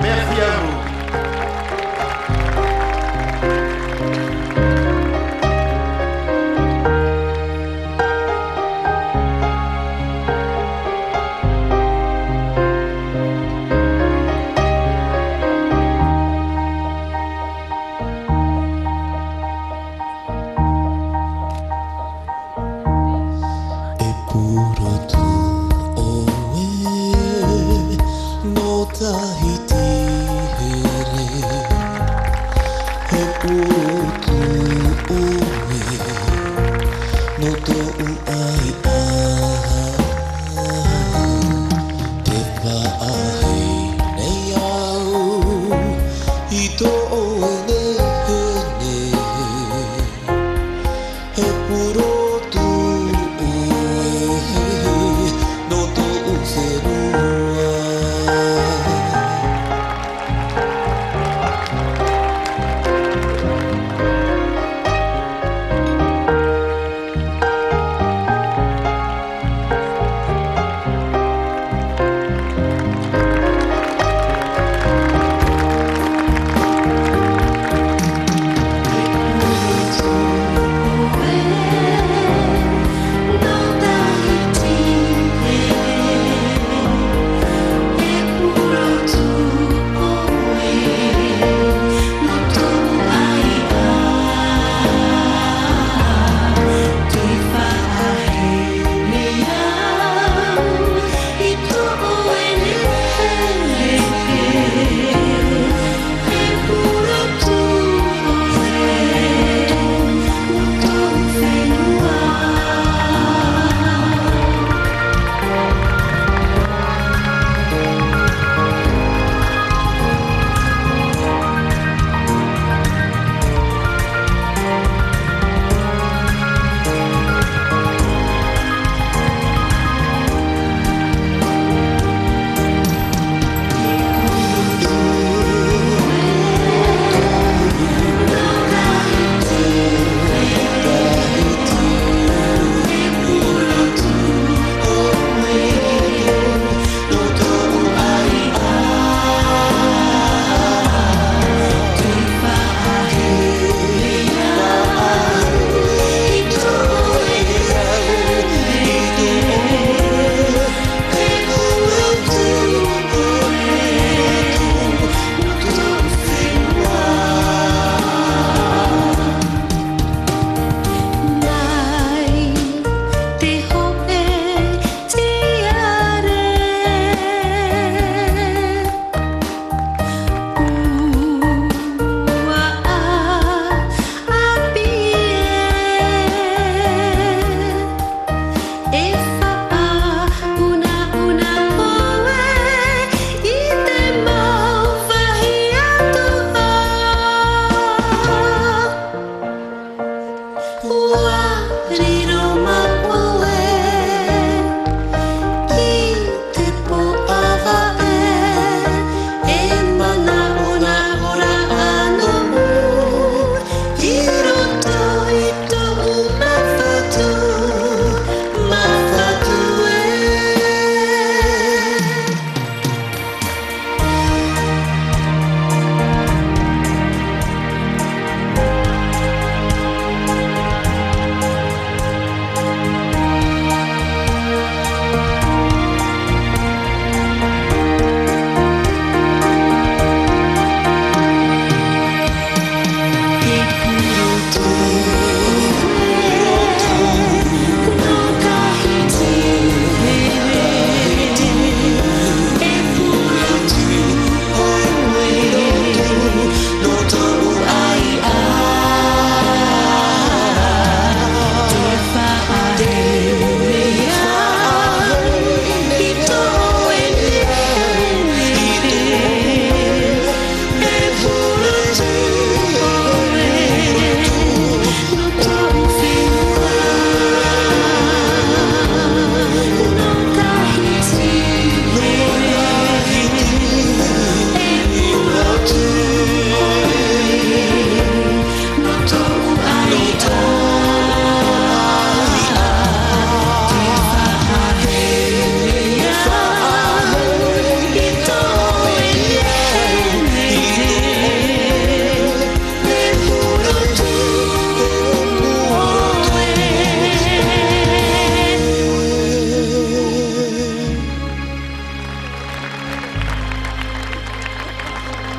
Merci à vous.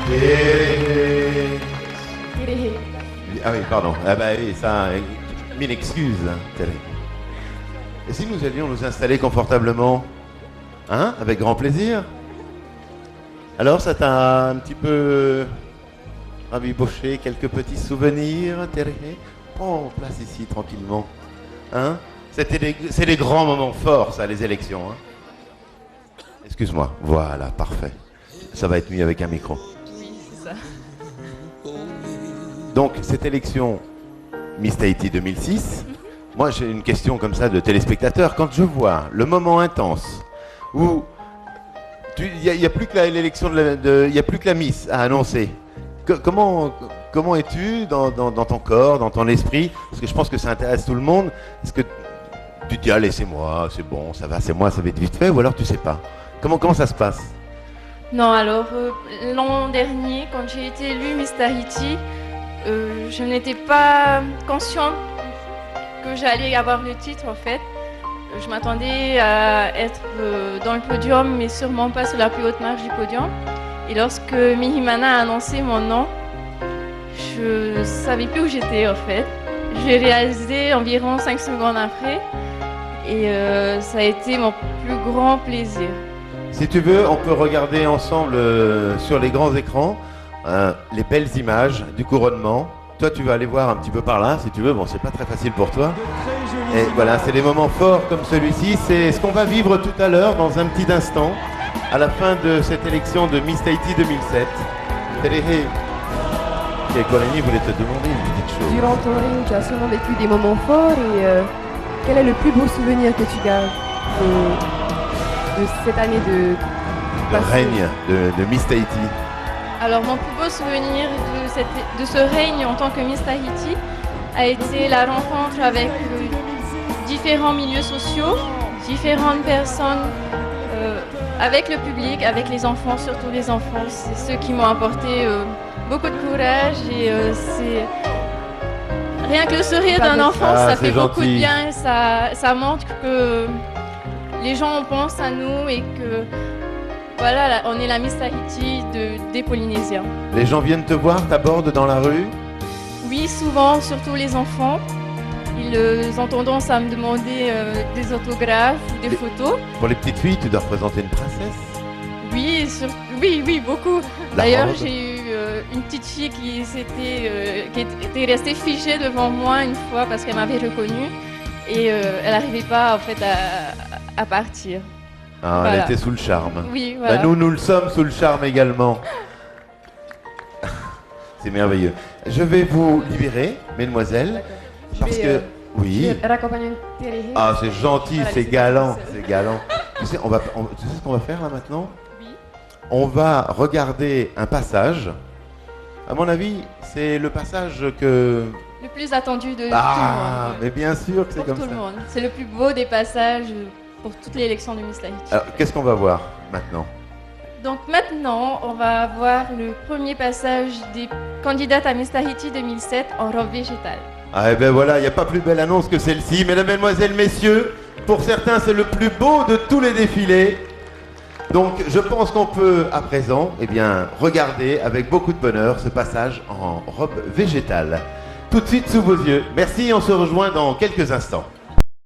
Thérèse. Ah oui, pardon. Ah bah oui, ça, mille excuses, hein, Thérèse. Et si nous allions nous installer confortablement? Hein? Avec grand plaisir. Alors, ça t'a un petit peu rabiboché quelques petits souvenirs, Thérèse? Prends place ici, tranquillement. Hein? C'est les grands moments forts, ça, les élections. Hein? Excuse-moi. Voilà, parfait. Ça va être mieux avec un micro. Oui, c'est ça. Donc, cette élection Miss Tahiti 2006, moi j'ai une question comme ça de téléspectateur. Quand je vois le moment intense où il n'y a plus que l'élection il y a plus que la Miss à annoncer, comment es-tu dans ton corps, dans ton esprit? Parce que je pense que ça intéresse tout le monde. Est-ce que tu te dis, allez, c'est moi, c'est bon, ça va, c'est moi, ça va être vite fait, ou alors tu sais pas? Comment ça se passe? Non, alors, l'an dernier, quand j'ai été élue Miss Tahiti, je n'étais pas consciente que j'allais avoir le titre, en fait. Je m'attendais à être dans le podium, mais sûrement pas sur la plus haute marche du podium. Et lorsque Mihimana a annoncé mon nom, je ne savais plus où j'étais, en fait. J'ai réalisé environ 5 secondes après, et ça a été mon plus grand plaisir. Si tu veux, on peut regarder ensemble sur les grands écrans les belles images du couronnement. Toi, tu vas aller voir un petit peu par là, si tu veux. Bon, c'est pas très facile pour toi. Et voilà, c'est des moments forts comme celui-ci. C'est ce qu'on va vivre tout à l'heure, dans un petit instant, à la fin de cette élection de Miss Tahiti 2007. Téléhé, Colony voulait te demander une petite chose. Durant ton règne, tu as sûrement vécu des moments forts et quel est le plus beau souvenir que tu gardes de cette année de règne de Miss Tahiti? Alors, mon plus beau souvenir de ce règne en tant que Miss Tahiti a été la rencontre avec différents milieux sociaux, différentes personnes, avec le public, avec les enfants, surtout les enfants. C'est ceux qui m'ont apporté beaucoup de courage et c'est... Rien que le sourire d'un enfant, ça fait beaucoup de bien. Ça montre que les gens pensent à nous et que voilà, on est la Miss Tahiti des Polynésiens. Les gens viennent te voir, t'abordent dans la rue? Oui, souvent, surtout les enfants. Ils ont tendance à me demander des autographes ou des photos. Pour les petites filles, tu dois représenter une princesse? Oui, oui, beaucoup. D'ailleurs, j'ai eu une petite fille qui était restée figée devant moi une fois parce qu'elle m'avait reconnue et elle n'arrivait pas en fait à partir. Ah, voilà. Elle était sous le charme. Oui, voilà. Bah, nous le sommes sous le charme également. C'est merveilleux. Je vais vous libérer, mesdemoiselles, parce que... Oui. Ah, c'est gentil, c'est galant, c'est galant. Tu sais ce qu'on va faire là maintenant? Oui. On va regarder un passage. À mon avis, c'est le passage que... Le plus attendu de tout le monde. Ah, mais bien sûr que c'est comme ça. Pour tout le monde. C'est le plus beau des passages pour toute l'élection de Miss Tahiti. Alors, qu'est-ce qu'on va voir maintenant? Donc maintenant, on va voir le premier passage des candidates à Miss Tahiti 2007 en robe végétale. Ah et ben voilà, il n'y a pas plus belle annonce que celle-ci. Mesdames, Mesdemoiselles, Messieurs, pour certains c'est le plus beau de tous les défilés. Donc je pense qu'on peut à présent regarder avec beaucoup de bonheur ce passage en robe végétale. Tout de suite sous vos yeux. Merci, on se rejoint dans quelques instants.